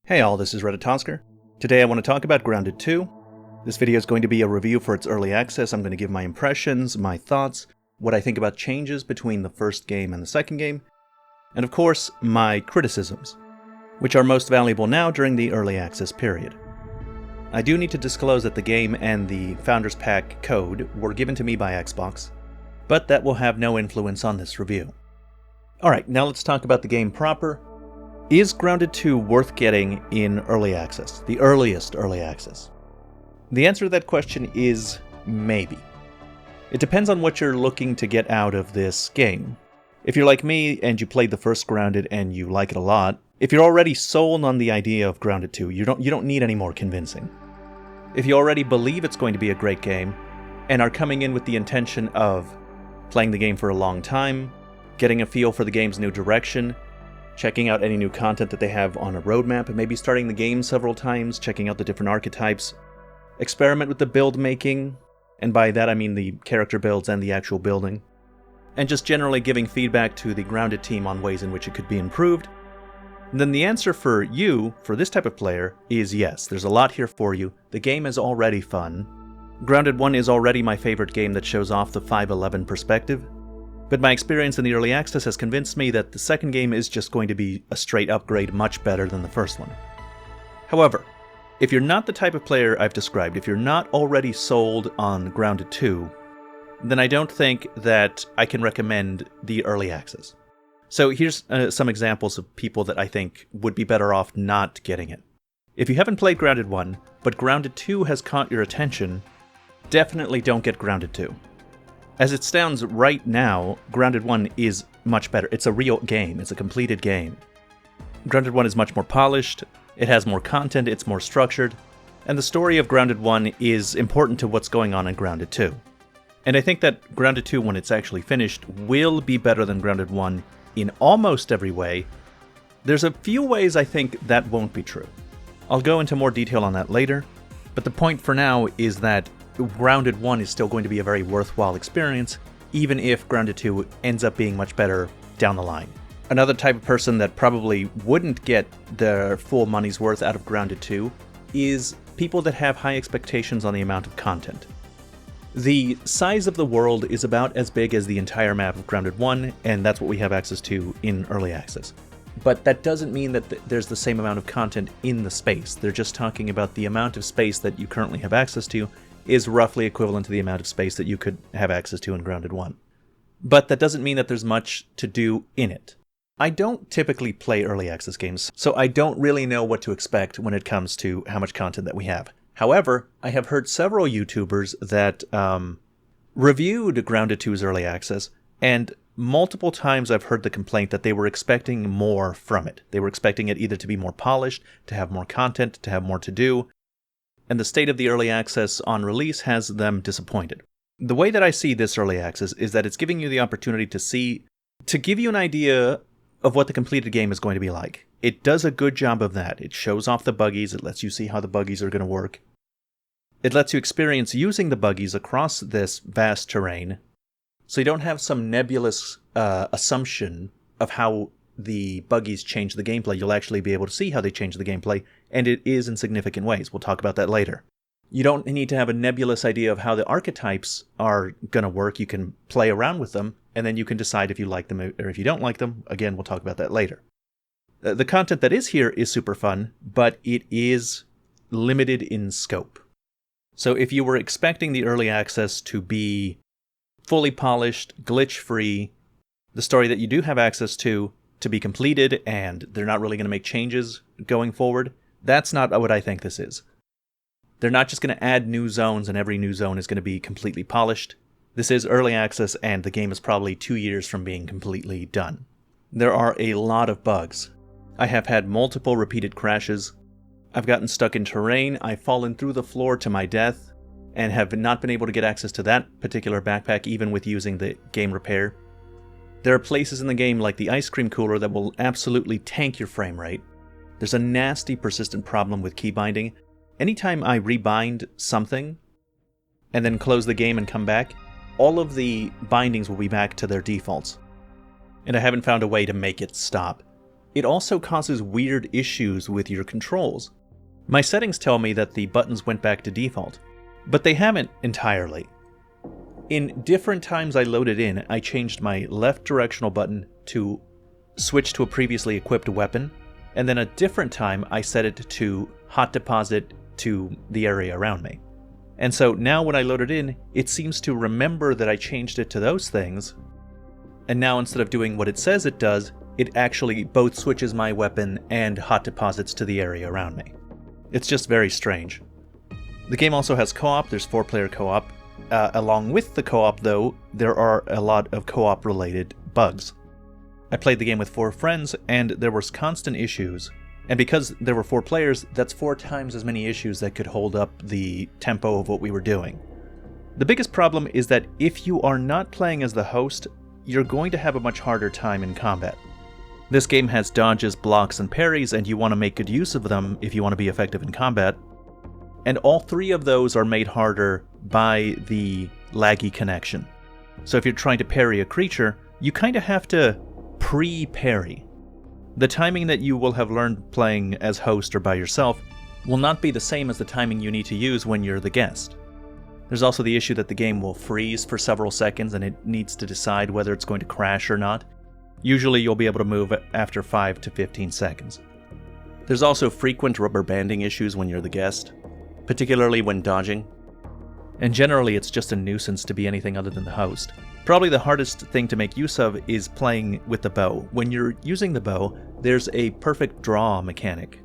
Hey all, this is Reddit Tosker. Today I want to talk about Grounded 2. This video is going to be a review for its early access. I'm going to give my impressions, my thoughts, what I think about changes between the first game and the second game, and of course, my criticisms, which are most valuable now during the early access period. I do need to disclose that the game and the Founders Pack code were given to me by Xbox, but that will have no influence on this review. Alright, now let's talk about the game proper. Is Grounded 2 worth getting in early access, the earliest early access? The answer to that question is maybe. It depends on what you're looking to get out of this game. If you're like me and you played the first Grounded and you like it a lot, if you're already sold on the idea of Grounded 2, you don't need any more convincing. If you already believe it's going to be a great game and are coming in with the intention of playing the game for a long time, getting a feel for the game's new direction, checking out any new content that they have on a roadmap, and maybe starting the game several times, checking out the different archetypes, experiment with the build making, and by that I mean the character builds and the actual building, and just generally giving feedback to the Grounded team on ways in which it could be improved, then the answer for you, for this type of player, is yes. There's a lot here for you. The game is already fun. Grounded 1 is already my favorite game that shows off the 5.11 perspective, but my experience in the early access has convinced me that the second game is just going to be a straight upgrade much better than the first one. However, if you're not the type of player I've described, if you're not already sold on Grounded 2, then I don't think that I can recommend the early access. So here's some examples of people that I think would be better off not getting it. If you haven't played Grounded 1, but Grounded 2 has caught your attention, definitely don't get Grounded 2. As it stands right now, Grounded 1 is much better. It's a real game. It's a completed game. Grounded 1 is much more polished, it has more content, it's more structured, and the story of Grounded 1 is important to what's going on in Grounded 2. And I think that Grounded 2, when it's actually finished, will be better than Grounded 1 in almost every way. There's a few ways I think that won't be true. I'll go into more detail on that later, but the point for now is that Grounded 1 is still going to be a very worthwhile experience, even if Grounded 2 ends up being much better down the line. Another type of person that probably wouldn't get their full money's worth out of Grounded 2 is people that have high expectations on the amount of content. The size of the world is about as big as the entire map of Grounded 1, and that's what we have access to in early access. But that doesn't mean that there's the same amount of content in the space. They're just talking about the amount of space that you currently have access to is roughly equivalent to the amount of space that you could have access to in Grounded 1. But that doesn't mean that there's much to do in it. I don't typically play early access games, so I don't really know what to expect when it comes to how much content that we have. However, I have heard several YouTubers that reviewed Grounded 2's early access, and multiple times I've heard the complaint that they were expecting more from it. They were expecting it either to be more polished, to have more content, to have more to do, and the state of the early access on release has them disappointed. The way that I see this early access is that it's giving you the opportunity to give you an idea of what the completed game is going to be like. It does a good job of that. It shows off the buggies, it lets you see how the buggies are going to work. It lets you experience using the buggies across this vast terrain, so you don't have some nebulous assumption of how the buggies change the gameplay. You'll actually be able to see how they change the gameplay, and it is in significant ways. We'll talk about that later. You don't need to have a nebulous idea of how the archetypes are going to work. You can play around with them, and then you can decide if you like them or if you don't like them. Again, we'll talk about that later. The content that is here is super fun, but it is limited in scope. So if you were expecting the early access to be fully polished, glitch-free, the story that you do have access to be completed, and they're not really going to make changes going forward, that's not what I think this is. They're not just going to add new zones, and every new zone is going to be completely polished. This is early access, and the game is probably 2 years from being completely done. There are a lot of bugs. I have had multiple repeated crashes. I've gotten stuck in terrain, I've fallen through the floor to my death, and have not been able to get access to that particular backpack even with using the game repair. There are places in the game like the ice cream cooler that will absolutely tank your frame rate. There's a nasty persistent problem with key binding. Anytime I rebind something and then close the game and come back, all of the bindings will be back to their defaults. And I haven't found a way to make it stop. it also causes weird issues with your controls. My settings tell me that the buttons went back to default, but they haven't entirely. In different times I loaded in, I changed my left directional button to switch to a previously equipped weapon, and then a different time I set it to hot deposit to the area around me. And so now when I load it in, it seems to remember that I changed it to those things, and now instead of doing what it says it does, it actually both switches my weapon and hot deposits to the area around me. It's just very strange. The game also has co-op, there's 4-player co-op. Along with the co-op though, there are a lot of co-op related bugs. I played the game with 4 friends and there was constant issues, and because there were 4 players, that's 4 times as many issues that could hold up the tempo of what we were doing. The biggest problem is that if you are not playing as the host, you're going to have a much harder time in combat. This game has dodges, blocks, and parries, and you want to make good use of them if you want to be effective in combat. And all 3 of those are made harder by the laggy connection. So if you're trying to parry a creature, you kind of have to pre-parry. The timing that you will have learned playing as host or by yourself will not be the same as the timing you need to use when you're the guest. There's also the issue that the game will freeze for several seconds and it needs to decide whether it's going to crash or not. Usually you'll be able to move after 5 to 15 seconds. There's also frequent rubber banding issues when you're the guest, particularly when dodging. And generally it's just a nuisance to be anything other than the host. Probably the hardest thing to make use of is playing with the bow. When you're using the bow, there's a perfect draw mechanic,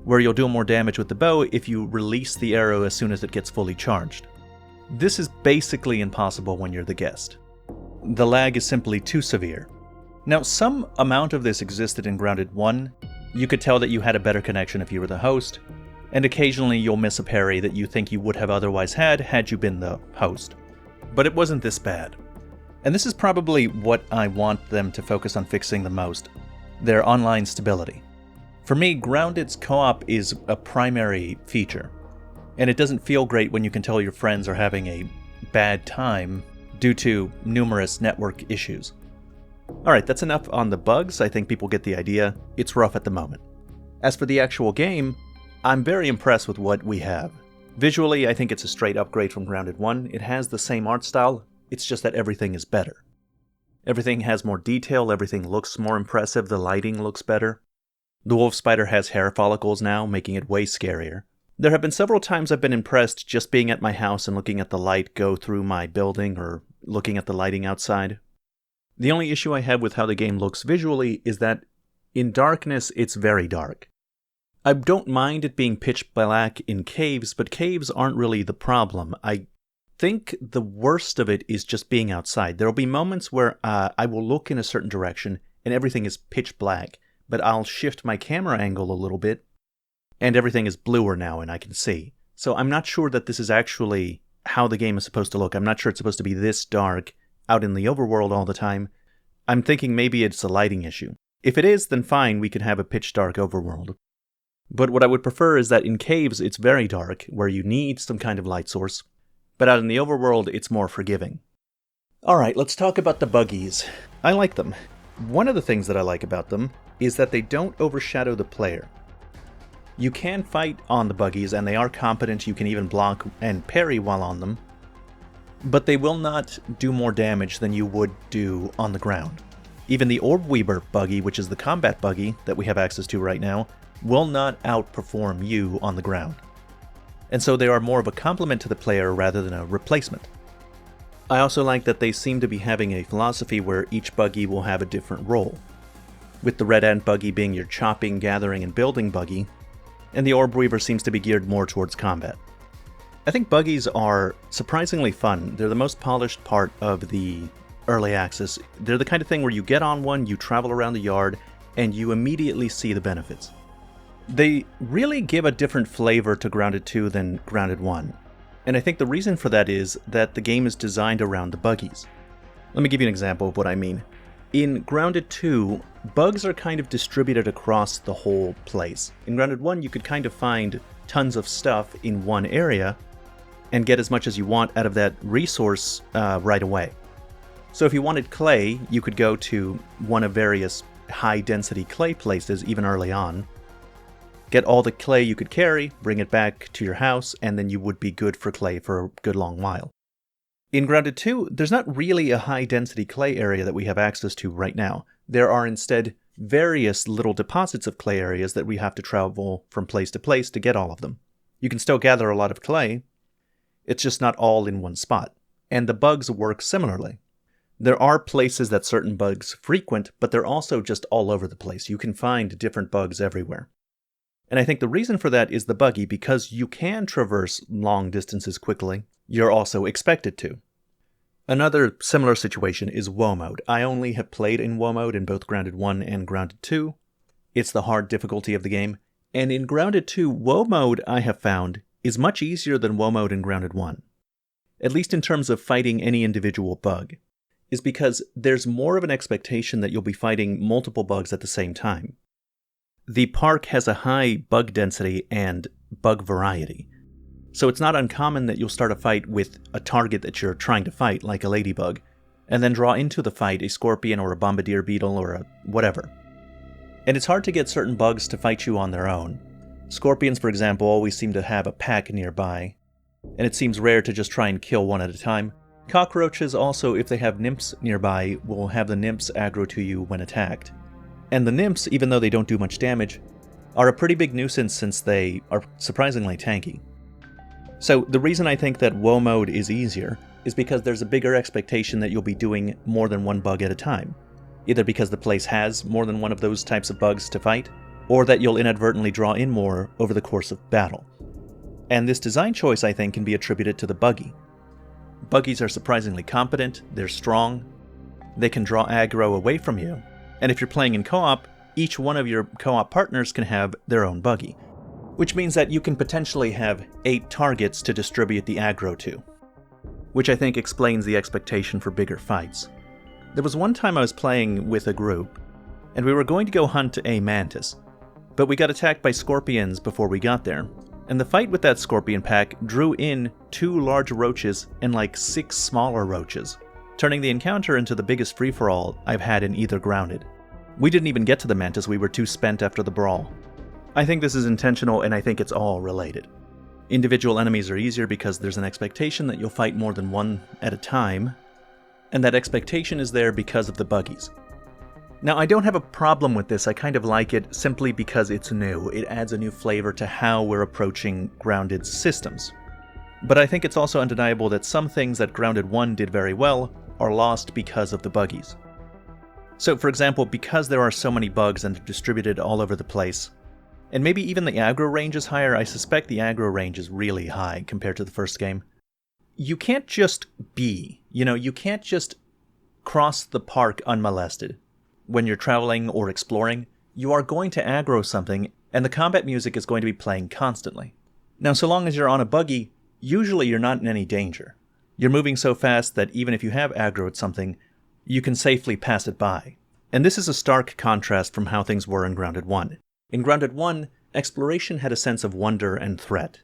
where you'll do more damage with the bow if you release the arrow as soon as it gets fully charged. This is basically impossible when you're the guest. The lag is simply too severe. Now, some amount of this existed in Grounded 1. You could tell that you had a better connection if you were the host, and occasionally you'll miss a parry that you think you would have otherwise had you been the host. But it wasn't this bad. And this is probably what I want them to focus on fixing the most, their online stability. For me, Grounded's co-op is a primary feature, and it doesn't feel great when you can tell your friends are having a bad time due to numerous network issues. Alright, that's enough on the bugs. I think people get the idea. It's rough at the moment. As for the actual game, I'm very impressed with what we have. Visually, I think it's a straight upgrade from Grounded 1. It has the same art style, it's just that everything is better. Everything has more detail, everything looks more impressive, the lighting looks better. The wolf spider has hair follicles now, making it way scarier. There have been several times I've been impressed just being at my house and looking at the light go through my building or looking at the lighting outside. The only issue I have with how the game looks visually is that in darkness it's very dark. I don't mind it being pitch black in caves, but caves aren't really the problem. I think the worst of it is just being outside. There will be moments where I will look in a certain direction and everything is pitch black, but I'll shift my camera angle a little bit and everything is bluer now and I can see. So I'm not sure that this is actually how the game is supposed to look. I'm not sure it's supposed to be this dark out in the overworld all the time. I'm thinking maybe it's a lighting issue. If it is, then fine, we could have a pitch dark overworld. But what I would prefer is that in caves it's very dark, where you need some kind of light source, but out in the overworld it's more forgiving. Alright, let's talk about the buggies. I like them. One of the things that I like about them is that they don't overshadow the player. You can fight on the buggies and they are competent, you can even block and parry while on them, but they will not do more damage than you would do on the ground. Even the Orb Weaver buggy, which is the combat buggy that we have access to right now, will not outperform you on the ground. And so they are more of a complement to the player rather than a replacement. I also like that they seem to be having a philosophy where each buggy will have a different role, with the Red Ant buggy being your chopping, gathering, and building buggy, and the Orb Weaver seems to be geared more towards combat. I think buggies are surprisingly fun. They're the most polished part of the early access. They're the kind of thing where you get on one, you travel around the yard, and you immediately see the benefits. They really give a different flavor to Grounded 2 than Grounded 1. And I think the reason for that is that the game is designed around the buggies. Let me give you an example of what I mean. In Grounded 2, bugs are kind of distributed across the whole place. In Grounded 1, you could kind of find tons of stuff in one area and get as much as you want out of that resource right away. So if you wanted clay, you could go to one of various high-density clay places even early on. Get all the clay you could carry, bring it back to your house, and then you would be good for clay for a good long while. In Grounded 2, there's not really a high-density clay area that we have access to right now. There are instead various little deposits of clay areas that we have to travel from place to place to get all of them. You can still gather a lot of clay, it's just not all in one spot. And the bugs work similarly. There are places that certain bugs frequent, but they're also just all over the place. You can find different bugs everywhere. And I think the reason for that is the Buggy, because you can traverse long distances quickly, you're also expected to. Another similar situation is Woe Mode. I only have played in Woe Mode in both Grounded 1 and Grounded 2. It's the hard difficulty of the game. And in Grounded 2, Woe Mode, I have found, is much easier than Woe Mode in Grounded 1. At least in terms of fighting any individual bug, is because there's more of an expectation that you'll be fighting multiple bugs at the same time. The park has a high bug density and bug variety, so it's not uncommon that you'll start a fight with a target that you're trying to fight, like a ladybug, and then draw into the fight a scorpion or a bombardier beetle or a whatever. And it's hard to get certain bugs to fight you on their own. Scorpions, for example, always seem to have a pack nearby, and it seems rare to just try and kill one at a time. Cockroaches also, if they have nymphs nearby, will have the nymphs aggro to you when attacked. And the nymphs, even though they don't do much damage, are a pretty big nuisance since they are surprisingly tanky. So the reason I think that Woe Mode is easier is because there's a bigger expectation that you'll be doing more than one bug at a time. Either because the place has more than one of those types of bugs to fight, or that you'll inadvertently draw in more over the course of battle. And this design choice, I think, can be attributed to the Buggy. Buggies are surprisingly competent, they're strong, they can draw aggro away from you, and if you're playing in co-op, each one of your co-op partners can have their own Buggy, which means that you can potentially have 8 targets to distribute the aggro to, which I think explains the expectation for bigger fights. There was one time I was playing with a group, and we were going to go hunt a mantis, but we got attacked by scorpions before we got there, and the fight with that scorpion pack drew in 2 large roaches and like 6 smaller roaches, turning the encounter into the biggest free-for-all I've had in either Grounded. We didn't even get to the mantis, we were too spent after the brawl. I think this is intentional, and I think it's all related. Individual enemies are easier because there's an expectation that you'll fight more than one at a time, and that expectation is there because of the Buggies. Now, I don't have a problem with this, I kind of like it simply because it's new. It adds a new flavor to how we're approaching Grounded systems. But I think it's also undeniable that some things that Grounded 1 did very well are lost because of the Buggies. So, for example, because there are so many bugs and they're distributed all over the place, and maybe even the aggro range is higher, I suspect the aggro range is really high compared to the first game. You can't just be, you can't just cross the park unmolested. When you're traveling or exploring, you are going to aggro something, and the combat music is going to be playing constantly. Now, so long as you're on a Buggy, usually you're not in any danger. You're moving so fast that even if you have aggroed something, you can safely pass it by. And this is a stark contrast from how things were in Grounded 1. In Grounded 1, exploration had a sense of wonder and threat.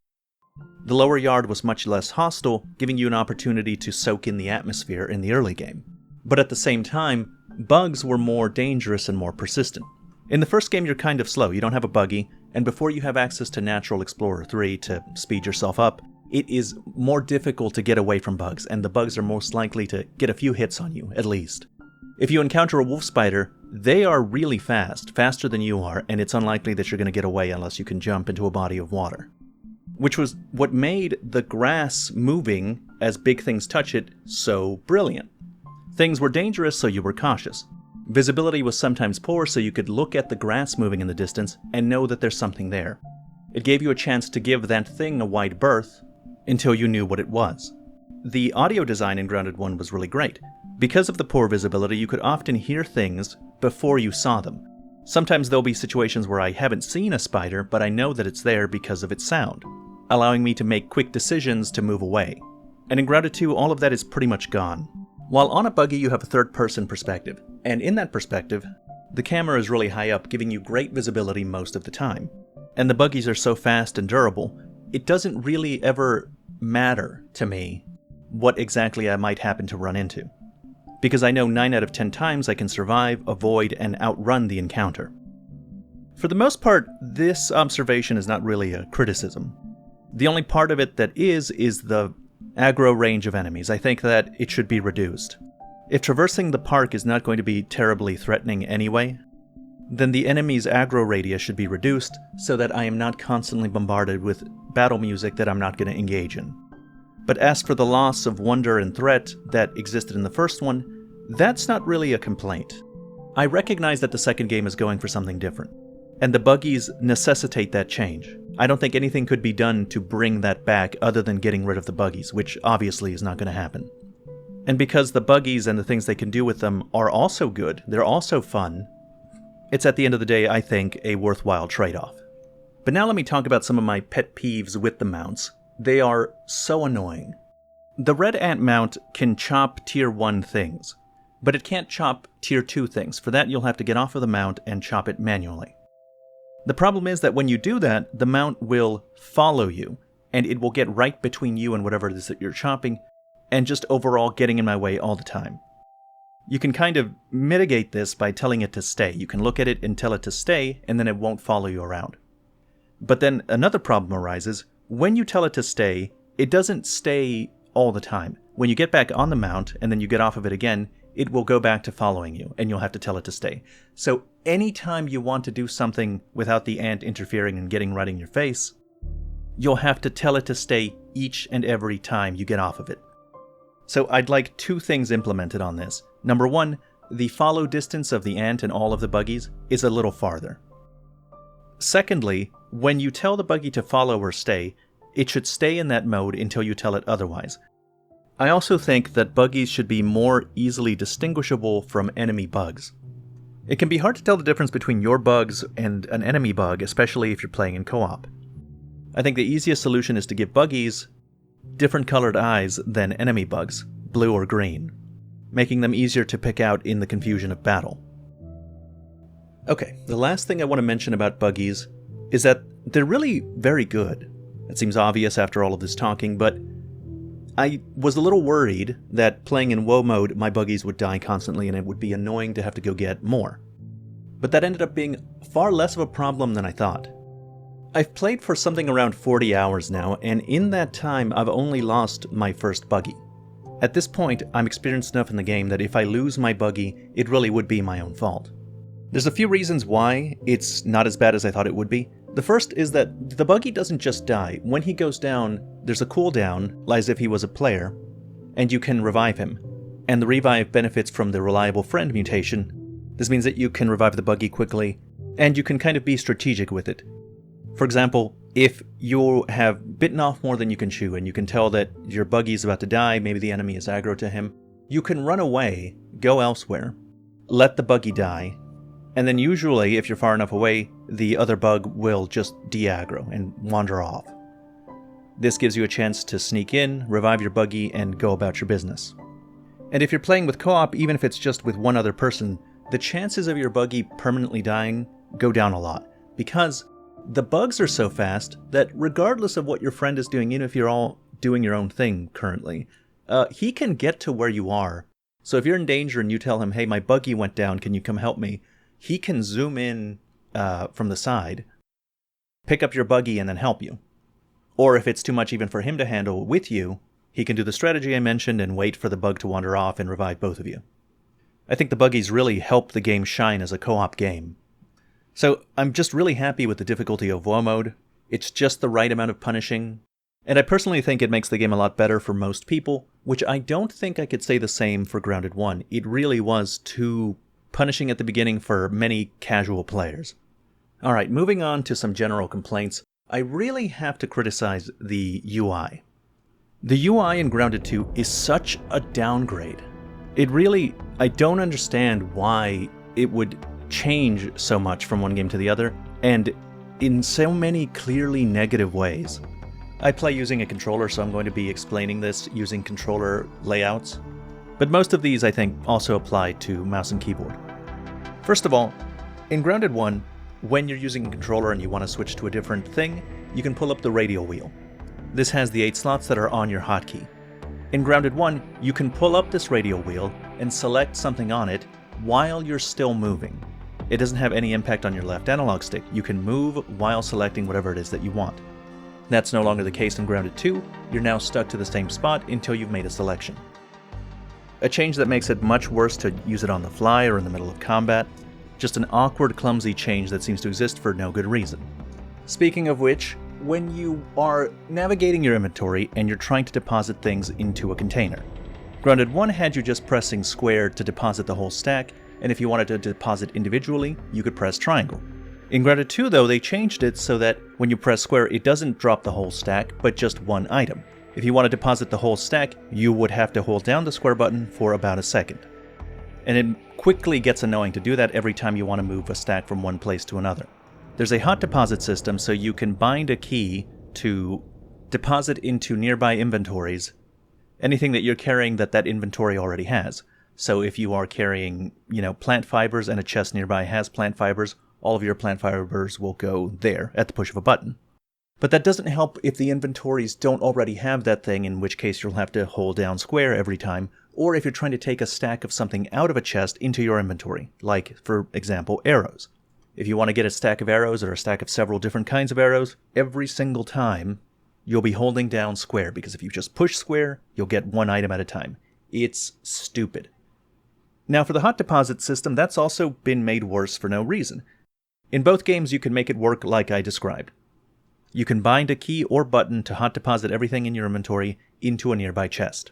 The lower yard was much less hostile, giving you an opportunity to soak in the atmosphere in the early game. But at the same time, bugs were more dangerous and more persistent. In the first game, you're kind of slow, you don't have a Buggy, and before you have access to Natural Explorer 3 to speed yourself up, it is more difficult to get away from bugs, and the bugs are most likely to get a few hits on you, at least. If you encounter a wolf spider, they are really fast, faster than you are, and it's unlikely that you're going to get away unless you can jump into a body of water. Which was what made the grass moving as big things touch it so brilliant. Things were dangerous, so you were cautious. Visibility was sometimes poor, so you could look at the grass moving in the distance and know that there's something there. It gave you a chance to give that thing a wide berth until you knew what it was. The audio design in Grounded 1 was really great. Because of the poor visibility, you could often hear things before you saw them. Sometimes there'll be situations where I haven't seen a spider, but I know that it's there because of its sound, allowing me to make quick decisions to move away. And in Grounded 2, all of that is pretty much gone. While on a Buggy, you have a third-person perspective, and in that perspective, the camera is really high up, giving you great visibility most of the time. And the Buggies are so fast and durable, it doesn't really ever matter to me what exactly I might happen to run into. because I know 9 out of 10 times I can survive, avoid, and outrun the encounter. For the most part, this observation is not really a criticism. The only part of it that is the aggro range of enemies. I think that it should be reduced. If traversing the park is not going to be terribly threatening anyway, then the enemy's aggro radius should be reduced so that I am not constantly bombarded with battle music that I'm not going to engage in. But as for the loss of wonder and threat that existed in the first one, that's not really a complaint. I recognize that the second game is going for something different, and the buggies necessitate that change. I don't think anything could be done to bring that back other than getting rid of the buggies, which obviously is not going to happen. And because the buggies and the things they can do with them are also good, they're also fun, it's at the end of the day, I think, a worthwhile trade-off. But now let me talk about some of my pet peeves with the mounts. They are so annoying. The red ant mount can chop tier 1 things, but it can't chop tier 2 things. For that, you'll have to get off of the mount and chop it manually. The problem is that when you do that, the mount will follow you, and it will get right between you and whatever it is that you're chopping, and just overall getting in my way all the time. You can kind of mitigate this by telling it to stay. You can look at it and tell it to stay, and then it won't follow you around. But then another problem arises. When you tell it to stay, it doesn't stay all the time. When you get back on the mount, and then you get off of it again, it will go back to following you, and you'll have to tell it to stay. So anytime you want to do something without the ant interfering and getting right in your face, you'll have to tell it to stay each and every time you get off of it. So I'd like 2 things implemented on this. Number 1, the follow distance of the ant and all of the buggies is a little farther. Secondly, when you tell the buggy to follow or stay, it should stay in that mode until you tell it otherwise. I also think that buggies should be more easily distinguishable from enemy bugs. It can be hard to tell the difference between your bugs and an enemy bug, especially if you're playing in co-op. I think the easiest solution is to give buggies different colored eyes than enemy bugs, blue or green, making them easier to pick out in the confusion of battle. Okay, the last thing I want to mention about buggies is that they're really very good. It seems obvious after all of this talking, but I was a little worried that playing in WoW mode, my buggies would die constantly and it would be annoying to have to go get more. But that ended up being far less of a problem than I thought. I've played for something around 40 hours now, and in that time I've only lost my first buggy. At this point, I'm experienced enough in the game that if I lose my buggy, it really would be my own fault. There's a few reasons why it's not as bad as I thought it would be. The first is that the buggy doesn't just die. When he goes down, there's a cooldown, as if he was a player, and you can revive him. And the revive benefits from the reliable friend mutation. This means that you can revive the buggy quickly, and you can kind of be strategic with it. For example, if you have bitten off more than you can chew, and you can tell that your buggy is about to die, maybe the enemy is aggro to him, you can run away, go elsewhere, let the buggy die, and then usually, if you're far enough away, the other bug will just de-aggro and wander off. This gives you a chance to sneak in, revive your buggy, and go about your business. And if you're playing with co-op, even if it's just with one other person, the chances of your buggy permanently dying go down a lot, because the bugs are so fast that regardless of what your friend is doing, even if you're all doing your own thing currently, he can get to where you are. So if you're in danger and you tell him, hey, my buggy went down, can you come help me? He can zoom in from the side, pick up your buggy, and then help you. Or if it's too much even for him to handle with you, he can do the strategy I mentioned and wait for the bug to wander off and revive both of you. I think the buggies really help the game shine as a co-op game. So I'm just really happy with the difficulty of WoW mode. It's just the right amount of punishing. And I personally think it makes the game a lot better for most people, which I don't think I could say the same for Grounded 1. It really was too punishing at the beginning for many casual players. Alright, moving on to some general complaints. I really have to criticize the UI. The UI in Grounded 2 is such a downgrade. I don't understand why it would change so much from one game to the other, and in so many clearly negative ways. I play using a controller, so I'm going to be explaining this using controller layouts. But most of these, I think, also apply to mouse and keyboard. First of all, in Grounded 1, when you're using a controller and you want to switch to a different thing, you can pull up the radial wheel. This has the 8 slots that are on your hotkey. In Grounded 1, you can pull up this radio wheel and select something on it while you're still moving. It doesn't have any impact on your left analog stick. You can move while selecting whatever it is that you want. That's no longer the case in Grounded 2. You're now stuck to the same spot until you've made a selection. A change that makes it much worse to use it on the fly or in the middle of combat. Just an awkward, clumsy change that seems to exist for no good reason. Speaking of which, when you are navigating your inventory and you're trying to deposit things into a container, Grounded 1 had you just pressing square to deposit the whole stack, and if you wanted to deposit individually, you could press triangle. In Grounded 2 though, they changed it so that when you press square, it doesn't drop the whole stack, but just one item. If you want to deposit the whole stack, you would have to hold down the square button for about a second. And it quickly gets annoying to do that every time you want to move a stack from one place to another. There's a hot deposit system, so you can bind a key to deposit into nearby inventories anything that you're carrying that inventory already has. So if you are carrying, plant fibers and a chest nearby has plant fibers, all of your plant fibers will go there at the push of a button. But that doesn't help if the inventories don't already have that thing, in which case you'll have to hold down square every time, or if you're trying to take a stack of something out of a chest into your inventory, like, for example, arrows. If you want to get a stack of arrows or a stack of several different kinds of arrows, every single time you'll be holding down square, because if you just push square, you'll get one item at a time. It's stupid. Now for the hot deposit system, that's also been made worse for no reason. In both games you can make it work like I described. You can bind a key or button to hot deposit everything in your inventory into a nearby chest.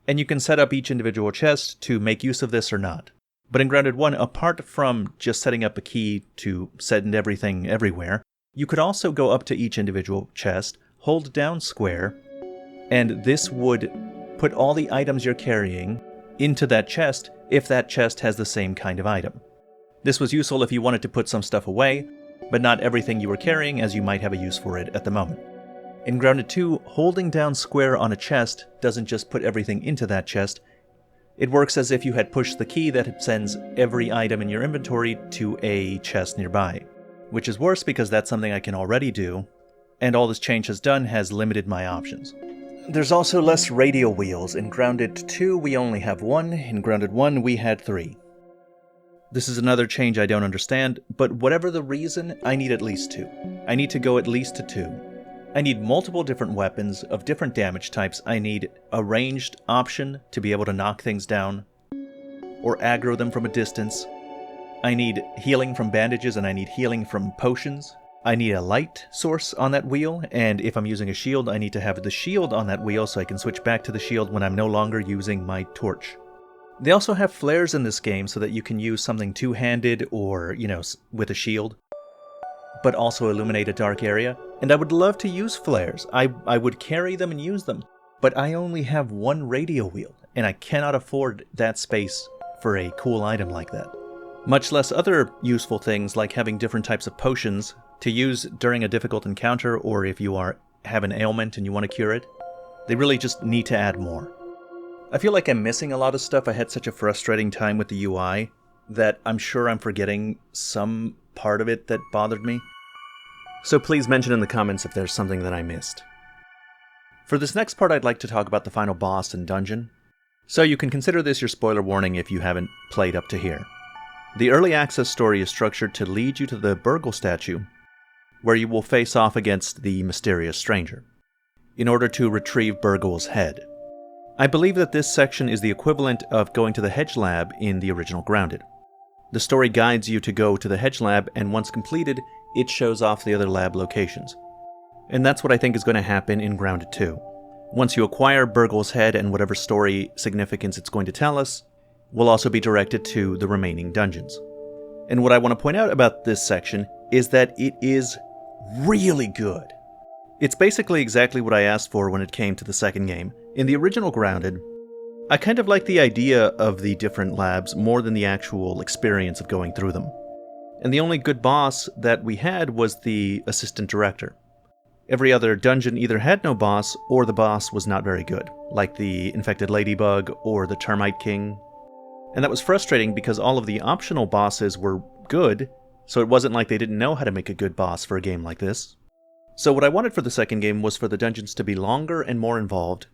And you can set up each individual chest to make use of this or not. But in Grounded 1, apart from just setting up a key to send everything everywhere, you could also go up to each individual chest, hold down square, and this would put all the items you're carrying into that chest if that chest has the same kind of item. This was useful if you wanted to put some stuff away, but not everything you were carrying, as you might have a use for it at the moment. In Grounded 2, holding down square on a chest doesn't just put everything into that chest. It works as if you had pushed the key that sends every item in your inventory to a chest nearby, which is worse because that's something I can already do, and all this change has done has limited my options. There's also less radio wheels. In Grounded 2, we only have one. In Grounded 1, we had 3. This is another change I don't understand, but whatever the reason, I need at least 2. I need to go at least to 2. I need multiple different weapons of different damage types. I need a ranged option to be able to knock things down or aggro them from a distance. I need healing from bandages, and I need healing from potions. I need a light source on that wheel, and if I'm using a shield, I need to have the shield on that wheel so I can switch back to the shield when I'm no longer using my torch. They also have flares in this game so that you can use something two-handed or, with a shield, but also illuminate a dark area. And I would love to use flares. I would carry them and use them, but I only have one radio wheel, and I cannot afford that space for a cool item like that. Much less other useful things like having different types of potions to use during a difficult encounter, or if you have an ailment and you want to cure it. They really just need to add more. I feel like I'm missing a lot of stuff. I had such a frustrating time with the UI that I'm sure I'm forgetting some part of it that bothered me. So please mention in the comments if there's something that I missed. For this next part, I'd like to talk about the final boss and dungeon. So you can consider this your spoiler warning if you haven't played up to here. The early access story is structured to lead you to the Burgle statue, where you will face off against the mysterious stranger, in order to retrieve Burgle's head. I believe that this section is the equivalent of going to the Hedge Lab in the original Grounded. The story guides you to go to the Hedge Lab, and once completed, it shows off the other lab locations. And that's what I think is going to happen in Grounded 2. Once you acquire Burgle's head and whatever story significance it's going to tell us, will also be directed to the remaining dungeons. And what I want to point out about this section is that it is really good. It's basically exactly what I asked for when it came to the second game. In the original Grounded, I kind of liked the idea of the different labs more than the actual experience of going through them. And the only good boss that we had was the assistant director. Every other dungeon either had no boss, or the boss was not very good, like the infected ladybug or the termite king. And that was frustrating because all of the optional bosses were good, so it wasn't like they didn't know how to make a good boss for a game like this. So what I wanted for the second game was for the dungeons to be longer and more involved,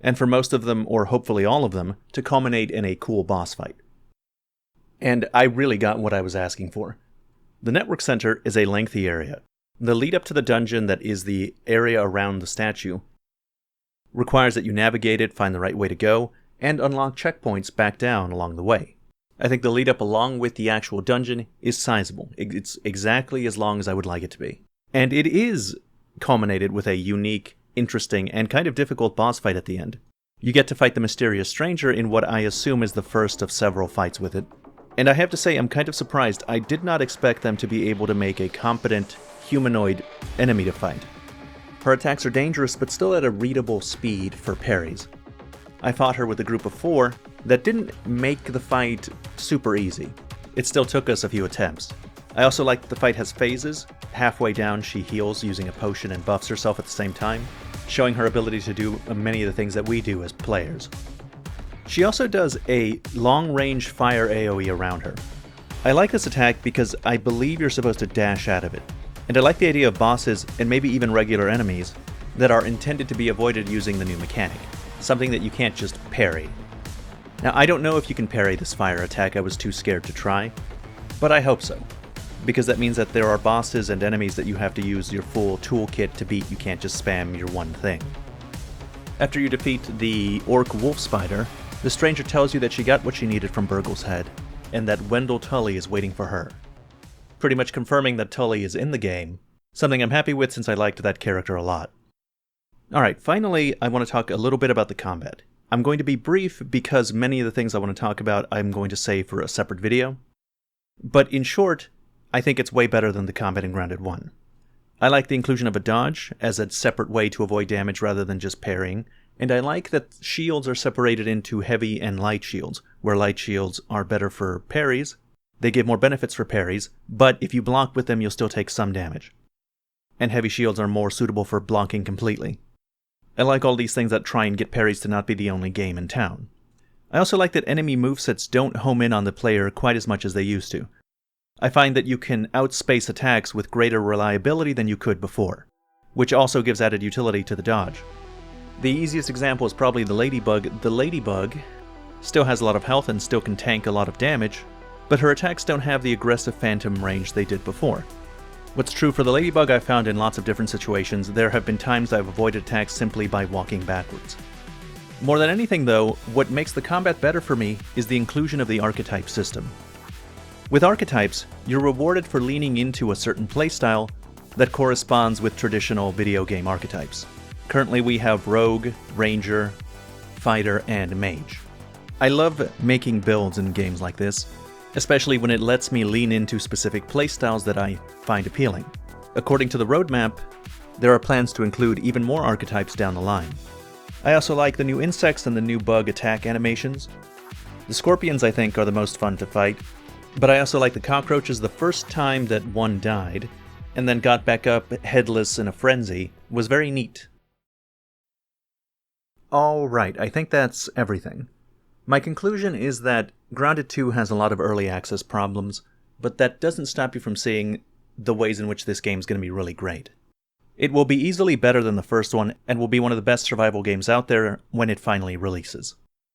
and for most of them, or hopefully all of them, to culminate in a cool boss fight. And I really got what I was asking for. The network center is a lengthy area. The lead up to the dungeon that is the area around the statue requires that you navigate it, find the right way to go, and unlock checkpoints back down along the way. I think the lead up along with the actual dungeon is sizable. It's exactly as long as I would like it to be. And it is culminated with a unique, interesting, and kind of difficult boss fight at the end. You get to fight the mysterious stranger in what I assume is the first of several fights with it. And I have to say, I'm kind of surprised. I did not expect them to be able to make a competent humanoid enemy to fight. Her attacks are dangerous, but still at a readable speed for parries. I fought her with a group of 4 that didn't make the fight super easy. It still took us a few attempts. I also like that the fight has phases. Halfway down, she heals using a potion and buffs herself at the same time, showing her ability to do many of the things that we do as players. She also does a long-range fire AoE around her. I like this attack because I believe you're supposed to dash out of it. And I like the idea of bosses, and maybe even regular enemies, that are intended to be avoided using the new mechanic. Something that you can't just parry. Now, I don't know if you can parry this fire attack, I was too scared to try, but I hope so. Because that means that there are bosses and enemies that you have to use your full toolkit to beat, you can't just spam your one thing. After you defeat the orc wolf spider, the stranger tells you that she got what she needed from Burgle's head, and that Wendell Tully is waiting for her. Pretty much confirming that Tully is in the game, something I'm happy with since I liked that character a lot. Alright, finally, I want to talk a little bit about the combat. I'm going to be brief because many of the things I want to talk about I'm going to save for a separate video. But in short, I think it's way better than the combat in Grounded 1. I like the inclusion of a dodge as a separate way to avoid damage rather than just parrying, and I like that shields are separated into heavy and light shields, where light shields are better for parries. They give more benefits for parries, but if you block with them you'll still take some damage. And heavy shields are more suitable for blocking completely. I like all these things that try and get parries to not be the only game in town. I also like that enemy movesets don't home in on the player quite as much as they used to. I find that you can outspace attacks with greater reliability than you could before, which also gives added utility to the dodge. The easiest example is probably the Ladybug. The Ladybug still has a lot of health and still can tank a lot of damage, but her attacks don't have the aggressive phantom range they did before. What's true for the Ladybug I've found in lots of different situations. There have been times I've avoided attacks simply by walking backwards. More than anything though, what makes the combat better for me is the inclusion of the archetype system. With archetypes, you're rewarded for leaning into a certain playstyle that corresponds with traditional video game archetypes. Currently we have Rogue, Ranger, Fighter, and Mage. I love making builds in games like this, especially when it lets me lean into specific playstyles that I find appealing. According to the roadmap, there are plans to include even more archetypes down the line. I also like the new insects and the new bug attack animations. The scorpions, I think, are the most fun to fight, but I also like the cockroaches. The first time that one died, and then got back up headless in a frenzy, was very neat. Alright, I think that's everything. My conclusion is that Grounded 2 has a lot of early access problems, but that doesn't stop you from seeing the ways in which this game is going to be really great. It will be easily better than the first one, and will be one of the best survival games out there when it finally releases.